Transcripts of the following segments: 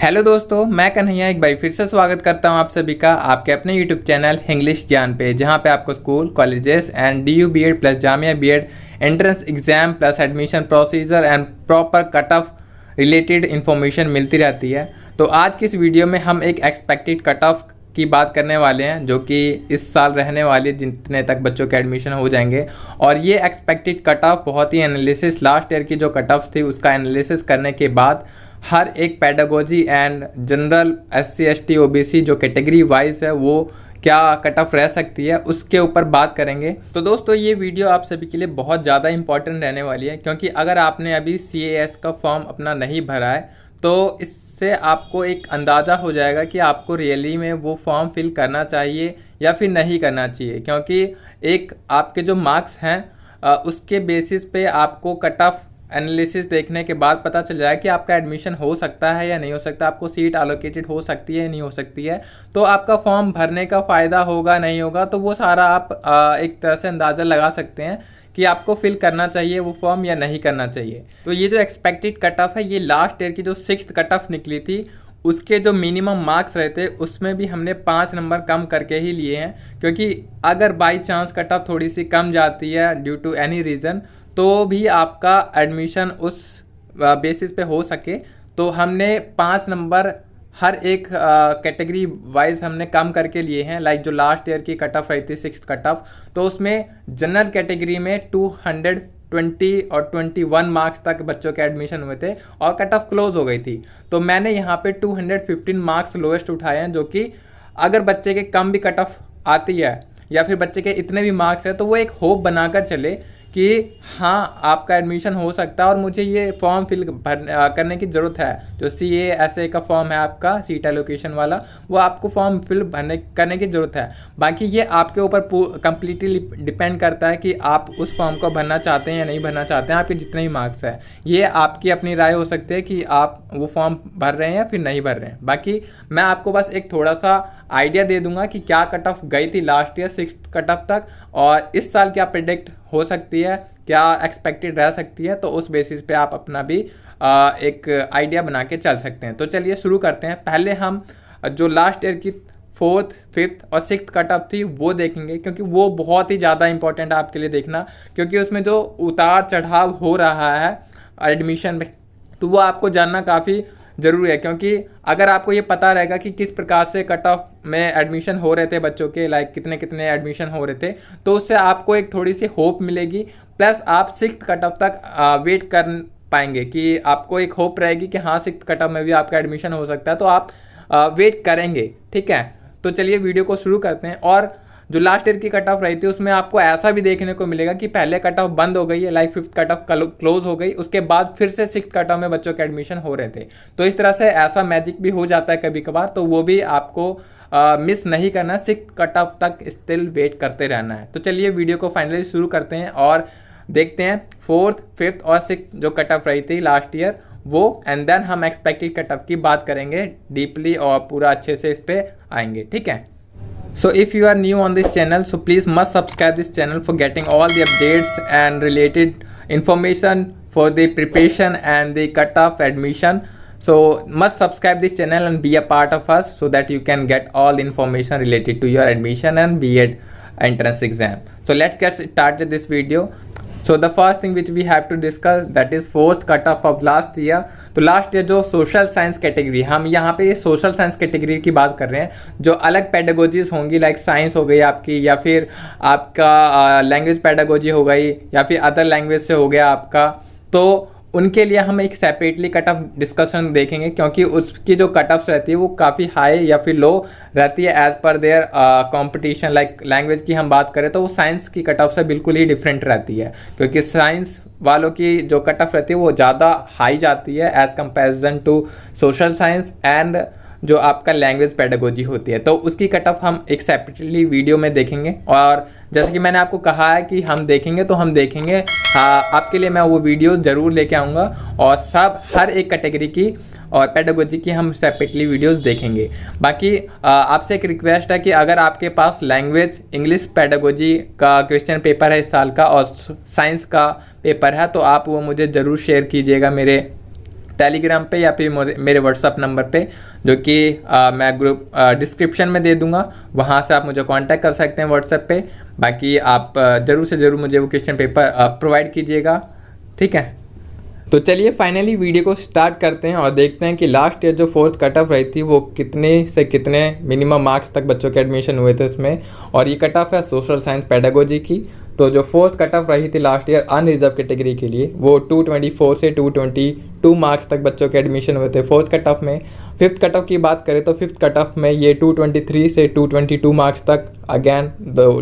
Hello दोस्तों, मैं कन्हैया एक बार फिर से स्वागत करता हूं आप सभी का आपके अपने यूट्यूब चैनल इंग्लिश ज्ञान पे, जहां पे आपको school, colleges and DU BEd plus Jamia BEd entrance exam plus admission procedure and proper cut off related information मिलती रहती है। तो आज की इस वीडियो में हम एक एक्सपेक्टेड कट ऑफ की बात करने वाले हैं, जो कि इस साल रहने वाली जितने तक बच्चों के एडमिशन हो जाएंगे। और ये एक्सपेक्टेड कट ऑफ बहुत ही एनालिसिस, लास्ट ईयर की जो कट ऑफ थी उसका एनालिसिस करने के बाद हर एक pedagogy and general SC ST OBC जो कैटेगरी वाइज है वो क्या कट ऑफ रह सकती है उसके ऊपर बात करेंगे। तो दोस्तों ये वीडियो आप सभी के लिए बहुत ज़्यादा इंपॉर्टेंट रहने वाली है, क्योंकि अगर आपने अभी CAS का फॉर्म अपना नहीं भरा है तो इससे आपको एक अंदाज़ा हो जाएगा कि आपको रियली में वो फॉर्म फिल करना चाहिए या फिर नहीं करना चाहिए। क्योंकि एक आपके जो मार्क्स हैं उसके बेसिस पे आपको कट ऑफ एनालिसिस देखने के बाद पता चल जाएगा कि आपका एडमिशन हो सकता है या नहीं हो सकता, आपको सीट एलोकेटेड हो सकती है या नहीं हो सकती है, तो आपका फॉर्म भरने का फ़ायदा होगा नहीं होगा, तो वो सारा आप एक तरह से अंदाज़ा लगा सकते हैं कि आपको फिल करना चाहिए वो फॉर्म या नहीं करना चाहिए। तो ये जो एक्सपेक्टेड कट ऑफ है ये लास्ट ईयर की जो 6th कट ऑफ निकली थी उसके जो मिनिमम मार्क्स रहते उसमें भी हमने 5 नंबर कम करके ही लिए हैं, क्योंकि अगर बाई चांस कट ऑफ थोड़ी सी कम जाती है ड्यू टू एनी रीज़न तो भी आपका एडमिशन उस बेसिस पे हो सके, तो हमने 5 नंबर हर एक कैटेगरी वाइज हमने कम करके लिए हैं। लाइक जो लास्ट ईयर की कट ऑफ रही थी 6th कट ऑफ, तो उसमें जनरल कैटेगरी में 220 और 21 मार्क्स तक बच्चों के एडमिशन हुए थे और कट ऑफ क्लोज हो गई थी। तो मैंने यहाँ पे 215 मार्क्स लोएस्ट उठाए हैं, जो कि अगर बच्चे के कम भी कट ऑफ आती है या फिर बच्चे के इतने भी मार्क्स है तो वो एक होप बनाकर चले कि हाँ आपका एडमिशन हो सकता है और मुझे ये फॉर्म फिल करने की ज़रूरत है। जो CAS का फॉर्म है आपका सीट एलोकेशन वाला, वो आपको फॉर्म फिल करने की ज़रूरत है। बाकी ये आपके ऊपर कम्प्लीटली डिपेंड करता है कि आप उस फॉर्म को भरना चाहते हैं या नहीं भरना चाहते हैं। आपके जितने भी मार्क्स हैं ये आपकी अपनी राय हो सकती है कि आप वो फॉर्म भर रहे हैं या फिर नहीं भर रहे हैं। बाकी मैं आपको बस एक थोड़ा सा आइडिया दे दूंगा कि क्या कट ऑफ गई थी last year 6th cut off तक और इस साल क्या प्रेडिक्ट हो सकती है, क्या एक्सपेक्टेड रह सकती है, तो उस बेसिस पे आप अपना भी एक आइडिया बना के चल सकते हैं। तो चलिए शुरू करते हैं। पहले हम जो लास्ट ईयर की 4th, 5th और 6th कट ऑफ थी वो देखेंगे, क्योंकि वो बहुत ही ज़्यादा इंपॉर्टेंट है आपके लिए देखना, क्योंकि उसमें जो उतार चढ़ाव हो रहा है एडमिशन में तो वो आपको जानना काफ़ी ज़रूरी है। क्योंकि अगर आपको ये पता रहेगा कि किस प्रकार से कट ऑफ में एडमिशन हो रहे थे बच्चों के, लाइक कितने कितने एडमिशन हो रहे थे, तो उससे आपको एक थोड़ी सी होप मिलेगी। प्लस आप 6th कट ऑफ तक वेट कर पाएंगे कि आपको एक होप रहेगी कि हाँ 6th कट ऑफ में भी आपका एडमिशन हो सकता है, तो आप वेट करेंगे। ठीक है, तो चलिए वीडियो को शुरू करते हैं। और जो लास्ट ईयर की कट ऑफ रही थी उसमें आपको ऐसा भी देखने को मिलेगा कि पहले कट ऑफ बंद हो गई है, like 5th cut off close हो गई, उसके बाद फिर से 6th कट ऑफ में बच्चों के एडमिशन हो रहे थे। तो इस तरह से ऐसा मैजिक भी हो जाता है कभी कभार, तो वो भी आपको मिस नहीं करना है। 6th कट ऑफ तक स्टिल वेट करते रहना है। तो चलिए वीडियो को फाइनली शुरू करते हैं और देखते हैं 4th, 5th और 6th जो कट ऑफ रही थी लास्ट ईयर वो, एंड देन हम एक्सपेक्टेड कट ऑफ की बात करेंगे डीपली और पूरा अच्छे से इस पे आएंगे। ठीक है, so if you are new on this channel, so please must subscribe this channel for getting all the updates and related information for the preparation and the cut-off admission. So must subscribe this channel and be a part of us so that you can get all the information related to your admission and BEd entrance exam. So let's get started this video. So the first thing which we have to discuss, that is 4th cut off of last year. तो last year जो social science category, हम यहाँ पे ये social science category की बात कर रहे हैं, जो अलग पेडागोजीज होंगी, लाइक साइंस हो गई आपकी, या फिर आपका लैंग्वेज पेडागोजी हो गई, या फिर अदर लैंग्वेज से हो गया आपका, तो उनके लिए हम एक सेपरेटली कट ऑफ डिस्कशन देखेंगे, क्योंकि उसकी जो कट ऑफ्स रहती है वो काफ़ी हाई या फिर लो रहती है as per there competition. Like language की हम बात करें तो वो साइंस की कट ऑफ से बिल्कुल ही डिफरेंट रहती है, क्योंकि साइंस वालों की जो कट ऑफ रहती है वो ज़्यादा हाई जाती है as comparison to social science and जो आपका लैंग्वेज पेडागोजी होती है। तो उसकी कट ऑफ हम एक सेपरेटली वीडियो में देखेंगे, और जैसे कि मैंने आपको कहा है कि हम देखेंगे तो हम देखेंगे, आपके लिए मैं वो वीडियो ज़रूर लेके आऊँगा और सब हर एक कैटेगरी की और पेडागोजी की हम सेपरेटली वीडियोस देखेंगे। बाकी आपसे एक रिक्वेस्ट है कि अगर आपके पास लैंग्वेज इंग्लिश पेडागोजी का क्वेश्चन पेपर है इस साल का और साइंस का पेपर है तो आप वो मुझे ज़रूर शेयर कीजिएगा मेरे टेलीग्राम पे या फिर मेरे व्हाट्सअप नंबर पे, जो कि मैं ग्रुप डिस्क्रिप्शन में दे दूंगा, वहाँ से आप मुझे कांटेक्ट कर सकते हैं व्हाट्सएप पे। बाकी आप ज़रूर से ज़रूर मुझे वो क्वेश्चन पेपर प्रोवाइड कीजिएगा, ठीक है। तो चलिए फाइनली वीडियो को स्टार्ट करते हैं और देखते हैं कि लास्ट ईयर जो फोर्थ कट ऑफ रही थी वो कितने से कितने मिनिमम मार्क्स तक बच्चों के एडमिशन हुए थे इसमें। और ये कट ऑफ है सोशल साइंस पेडागोजी की। तो जो फोर्थ कट ऑफ रही थी लास्ट ईयर अनरिजर्व कैटेगरी के लिए, वो 224 से 222 मार्क्स तक बच्चों के एडमिशन हुए थे फोर्थ कट ऑफ में। फिफ्थ कट ऑफ की बात करें तो फिफ्थ कट ऑफ में ये 223 से 222 मार्क्स तक अगेन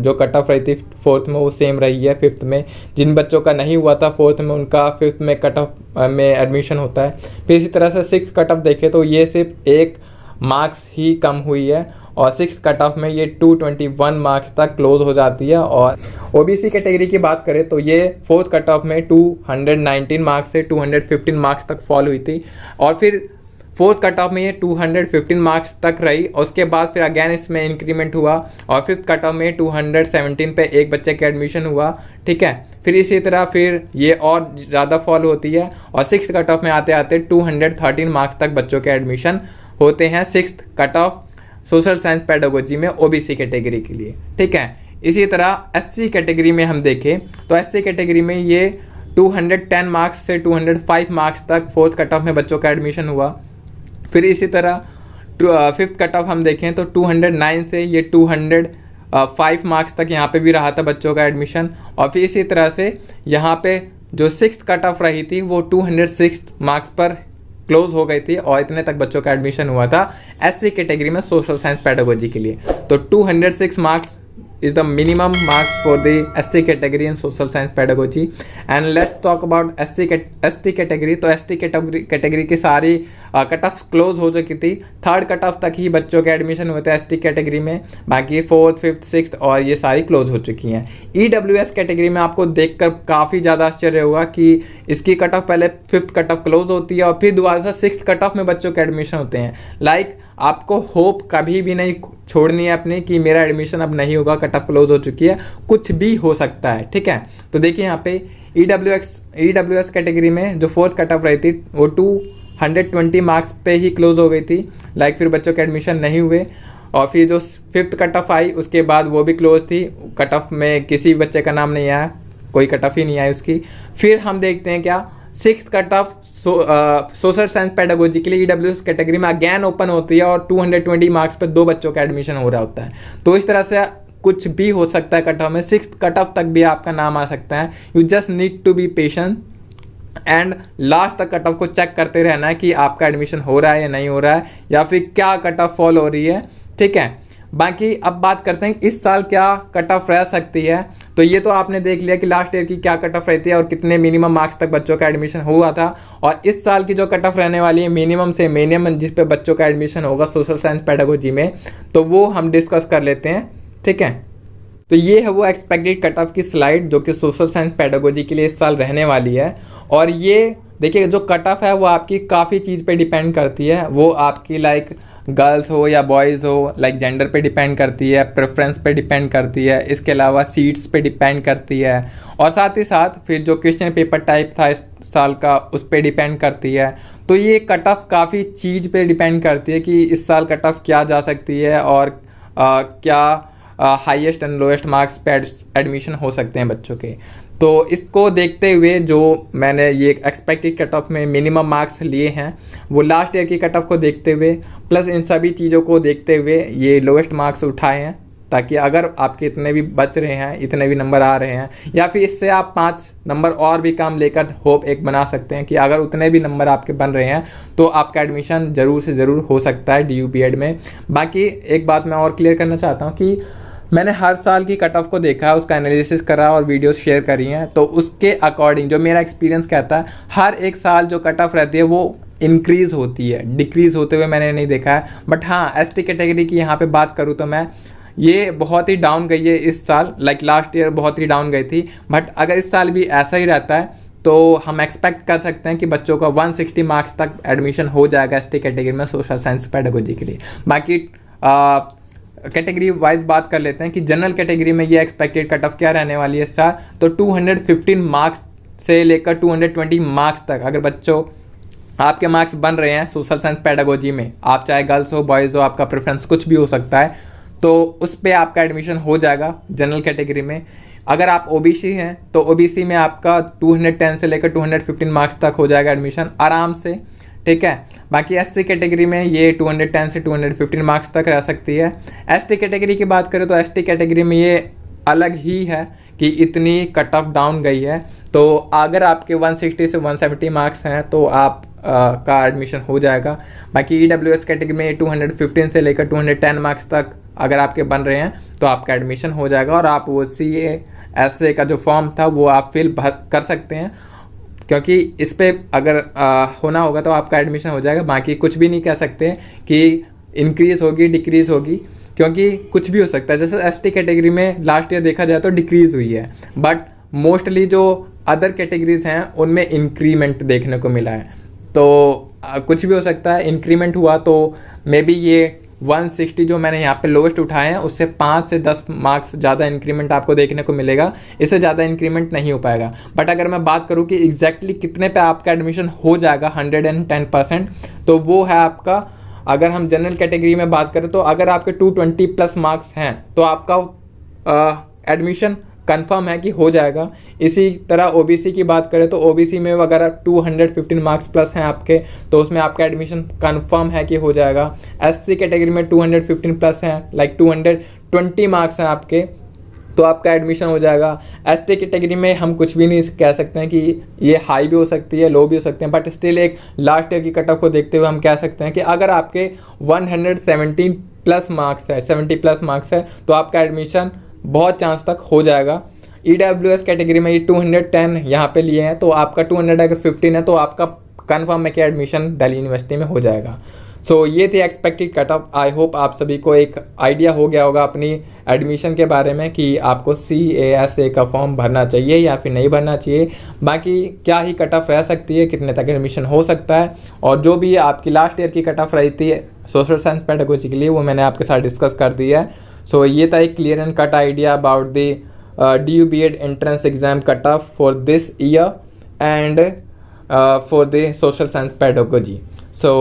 जो कट ऑफ रही थी फोर्थ में वो सेम रही है फिफ्थ में। जिन बच्चों का नहीं हुआ था फोर्थ में उनका फिफ्थ में कट ऑफ में एडमिशन होता है। फिर इसी तरह से सिक्स कट ऑफ देखें तो ये सिर्फ 1 मार्क्स ही कम हुई है और सिक्स कट ऑफ में ये 221 मार्क्स तक क्लोज हो जाती है। और ओबीसी कैटेगरी की बात करें तो ये फोर्थ कट ऑफ में 219 मार्क्स से 215 मार्क्स तक फॉल हुई थी और फिर फोर्थ कट ऑफ में ये 215 मार्क्स तक रही और उसके बाद फिर अगेन इसमें इंक्रीमेंट हुआ और फिफ्थ कट ऑफ में 217 पे एक बच्चे का एडमिशन हुआ, ठीक है। फिर इसी तरह फिर ये और ज़्यादा फॉल होती है और सिक्स कट ऑफ में आते आते 213 मार्क्स तक बच्चों के एडमिशन होते हैं six cut of social science pedagogy में ओबीसी कैटेगरी के लिए, ठीक है। इसी तरह एससी कैटेगरी में हम देखें तो एससी कैटेगरी में ये 210 मार्क्स से 205 मार्क्स तक फोर्थ कट ऑफ में बच्चों का एडमिशन हुआ। फिर इसी तरह फिफ्थ कट ऑफ हम देखें तो 209 से ये 205 मार्क्स तक यहाँ पे भी रहा था बच्चों का एडमिशन। और फिर इसी तरह से यहाँ पे जो सिक्स कट ऑफ रही थी वो 206 मार्क्स पर क्लोज हो गई थी और इतने तक बच्चों का एडमिशन हुआ था एससी कैटेगरी में सोशल साइंस पेडागोजी के लिए। तो 206 marks is the minimum marks for the SC category in social science pedagogy. And let's talk about ST category। तो ST कैटेगरी की सारी कट ऑफ क्लोज हो चुकी थी। थर्ड कट ऑफ तक ही बच्चों के एडमिशन हुए थे ST कैटेगरी में, बाकी फोर्थ फिफ्थ सिक्स्थ और ये सारी क्लोज हो चुकी हैं। EWS कैटेगरी में आपको देखकर काफ़ी ज़्यादा आश्चर्य होगा कि इसकी कट ऑफ पहले फिफ्थ कट ऑफ क्लोज होती है और फिर दोबारा से सिक्स्थ कट ऑफ में बच्चों के एडमिशन होते हैं। आपको होप कभी भी नहीं छोड़नी है अपनी कि मेरा एडमिशन अब नहीं होगा, कट ऑफ क्लोज हो चुकी है, कुछ भी हो सकता है, ठीक है। तो देखिए यहाँ पे EWS कैटेगरी में जो फोर्थ कट ऑफ रही थी वो 220 मार्क्स पे ही क्लोज हो गई थी। फिर बच्चों के एडमिशन नहीं हुए और फिर जो फिफ्थ कट ऑफ आई उसके बाद वो भी क्लोज थी, कट ऑफ में किसी बच्चे का नाम नहीं आया, कोई कट ऑफ ही नहीं आई उसकी। फिर हम देखते हैं क्या six cut of social science pedagogy के लिए EWS कैटेगरी में अगेन ओपन होती है और 220 मार्क्स पे 2 बच्चों का एडमिशन हो रहा होता है। तो इस तरह से कुछ भी हो सकता है कट ऑफ में, सिक्स कट ऑफ तक भी आपका नाम आ सकता है। You just need to be patient and last तक कट ऑफ को चेक करते रहना है कि आपका एडमिशन हो रहा है या नहीं हो रहा है या फिर क्या कट ऑफ फॉल हो रही है, ठीक है। बाकी अब बात करते हैं इस साल क्या कट ऑफ रह सकती है। तो ये तो आपने देख लिया कि लास्ट ईयर की क्या कट ऑफ रहती है और कितने मिनिमम मार्क्स तक बच्चों का एडमिशन हुआ था। और इस साल की जो कट ऑफ रहने वाली है मिनिमम से मिनिमम जिस पे बच्चों का एडमिशन होगा सोशल साइंस पेडागोजी में, तो वो हम डिस्कस कर लेते हैं, ठीक है। तो ये है वो एक्सपेक्टेड कट ऑफ की स्लाइड जो कि सोशल साइंस पेडागोजी के लिए इस साल रहने वाली है। और ये देखिए जो कट ऑफ है वो आपकी काफ़ी चीज़ पे डिपेंड करती है। वो आपकी गर्ल्स हो या बॉयज़ हो, जेंडर पे डिपेंड करती है, प्रेफरेंस पे डिपेंड करती है, इसके अलावा सीट्स पे डिपेंड करती है और साथ ही साथ फिर जो क्वेश्चन पेपर टाइप था इस साल का उस पे डिपेंड करती है। तो ये कट ऑफ काफ़ी चीज़ पे डिपेंड करती है कि इस साल कट ऑफ क्या जा सकती है और क्या हाईएस्ट एंड लोएस्ट मार्क्स पे एडमिशन हो सकते हैं बच्चों के। तो इसको देखते हुए जो मैंने ये एक्सपेक्टेड कट ऑफ में मिनिमम मार्क्स लिए हैं वो लास्ट ईयर की कट ऑफ को देखते हुए प्लस इन सभी चीज़ों को देखते हुए ये लोएस्ट मार्क्स उठाए हैं, ताकि अगर आपके इतने भी बच रहे हैं, इतने भी नंबर आ रहे हैं या फिर इससे आप 5 नंबर और भी कम लेकर होप एक बना सकते हैं कि अगर उतने भी नंबर आपके बन रहे हैं तो आपका एडमिशन ज़रूर से ज़रूर हो सकता है DU BEd में। बाकी एक बात मैं और क्लियर करना चाहता हूँ कि मैंने हर साल की कट ऑफ को देखा, उसका एनालिसिस करा और वीडियोस शेयर करी हैं। तो उसके अकॉर्डिंग जो मेरा एक्सपीरियंस कहता है हर एक साल जो कट ऑफ रहती है वो इंक्रीज होती है, डिक्रीज होते हुए मैंने नहीं देखा है। बट हाँ, ST कैटेगरी की यहाँ पे बात करूँ तो मैं ये बहुत ही डाउन गई है इस साल, लास्ट ईयर बहुत ही डाउन गई थी। बट अगर इस साल भी ऐसा ही रहता है तो हम एक्सपेक्ट कर सकते हैं कि बच्चों का 160 मार्क्स तक एडमिशन हो जाएगा ST कैटेगरी में सोशल साइंस पेडागोजी के लिए। बाकी कैटेगरी वाइज बात कर लेते हैं कि जनरल कैटेगरी में ये एक्सपेक्टेड कट ऑफ क्या रहने वाली है इस साल। तो 215 मार्क्स से लेकर 220 मार्क्स तक अगर बच्चों आपके मार्क्स बन रहे हैं सोशल साइंस पेडागोजी में, आप चाहे गर्ल्स हो बॉयज़ हो, आपका प्रेफरेंस कुछ भी हो सकता है, तो उस पर आपका एडमिशन हो जाएगा जनरल कैटेगरी में। अगर आप ओबीसी हैं तो ओबीसी में आपका 210 से लेकर 215 मार्क्स तक हो जाएगा एडमिशन आराम से, ठीक है। बाकी एससी कैटेगरी में ये 210 से 215 मार्क्स तक रह सकती है। एसटी कैटेगरी की बात करें तो एसटी कैटेगरी में ये अलग ही है कि इतनी कट ऑफ डाउन गई है। तो अगर आपके 160 से 170 मार्क्स हैं तो आप का एडमिशन हो जाएगा। बाकी ईडब्ल्यूएस कैटेगरी में 215 से लेकर 210 मार्क्स तक अगर आपके बन रहे हैं तो आपका एडमिशन हो जाएगा, और आप वो CA का जो फॉर्म था वो आप फिल कर सकते हैं, क्योंकि इस पर अगर होना होगा तो आपका एडमिशन हो जाएगा। बाकी कुछ भी नहीं कह सकते कि इंक्रीज होगी डिक्रीज होगी, क्योंकि कुछ भी हो सकता है। जैसे एसटी कैटेगरी में लास्ट ईयर देखा जाए तो डिक्रीज हुई है, बट मोस्टली जो अदर कैटेगरीज हैं उनमें इंक्रीमेंट देखने को मिला है। तो कुछ भी हो सकता है, इंक्रीमेंट हुआ तो मे बी ये 160 जो मैंने यहाँ पे लोवेस्ट उठाए हैं उससे 5 से 10 मार्क्स ज़्यादा इंक्रीमेंट आपको देखने को मिलेगा, इससे ज़्यादा इंक्रीमेंट नहीं हो पाएगा। बट अगर मैं बात करूँ कि एग्जैक्टली कितने पे आपका एडमिशन हो जाएगा 110%, तो वो है आपका, अगर हम जनरल कैटेगरी में बात करें तो अगर आपके 220 प्लस मार्क्स हैं तो आपका एडमिशन कंफर्म है कि हो जाएगा। इसी तरह ओबीसी की बात करें तो ओबीसी में अगर 215 मार्क्स प्लस हैं आपके तो उसमें आपका एडमिशन कंफर्म है कि हो जाएगा। एससी कैटेगरी में 215 प्लस हैं, लाइक 220 मार्क्स हैं आपके, तो आपका एडमिशन हो जाएगा। एसटी कैटेगरी में हम कुछ भी नहीं कह सकते हैं कि ये हाई भी हो सकती है लो भी हो सकते हैं, बट स्टिल एक लास्ट ईयर की कट ऑफ को देखते हुए हम कह सकते हैं कि अगर आपके 117 प्लस मार्क्स है, 70 प्लस मार्क्स है, तो आपका एडमिशन बहुत चांस तक हो जाएगा। ईडब्ल्यूएस कैटेगरी में ये 210 यहाँ पे लिए हैं, तो आपका 200 अगर 15 है तो आपका कन्फर्म है कि एडमिशन दिल्ली यूनिवर्सिटी में हो जाएगा। सो ये थी expected cut off. I hope आप सभी को एक आइडिया हो गया होगा अपनी एडमिशन के बारे में कि आपको CASA का फॉर्म भरना चाहिए या फिर नहीं भरना चाहिए। बाकी क्या ही कट ऑफ रह सकती है, कितने तक एडमिशन हो सकता है, और जो भी आपकी लास्ट ईयर की कट ऑफ रही थी सोशल साइंस पेडागोजी के लिए वो मैंने आपके साथ डिस्कस कर दिया है। सो ये था एक clear and cut idea about the DU B.Ed entrance exam cutoff for this year and for the social science pedagogy. So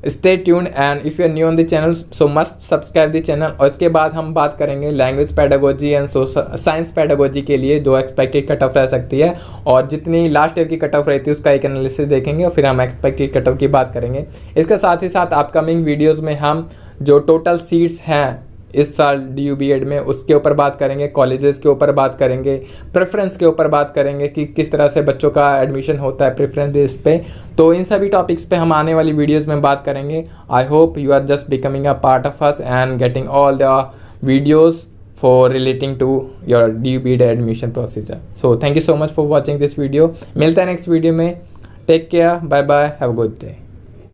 stay tuned, and if you are new on the channel so must subscribe the channel। और इसके बाद हम बात करेंगे language pedagogy and social science pedagogy के लिए जो expected cut off रह सकती है, और जितनी लास्ट ईयर की कट ऑफ रहती है उसका एक एनालिसिस देखेंगे, और फिर हम एक्सपेक्टेड कट ऑफ की बात करेंगे। इसके साथ ही साथ अपकमिंग वीडियोज़ में हम जो टोटल सीट्स हैं इस साल DU B.Ed में उसके ऊपर बात करेंगे, कॉलेजेस के ऊपर बात करेंगे, प्रेफरेंस के ऊपर बात करेंगे कि किस तरह से बच्चों का एडमिशन होता है प्रेफरेंस बेस पे। तो इन सभी टॉपिक्स पे हम आने वाली वीडियोस में बात करेंगे। I hope you are just becoming a part of us and getting all the videos for relating to your DU B.Ed admission procedure. So thank you so much for watching this video. मिलते हैं next video में। Take care, bye bye, have a good day.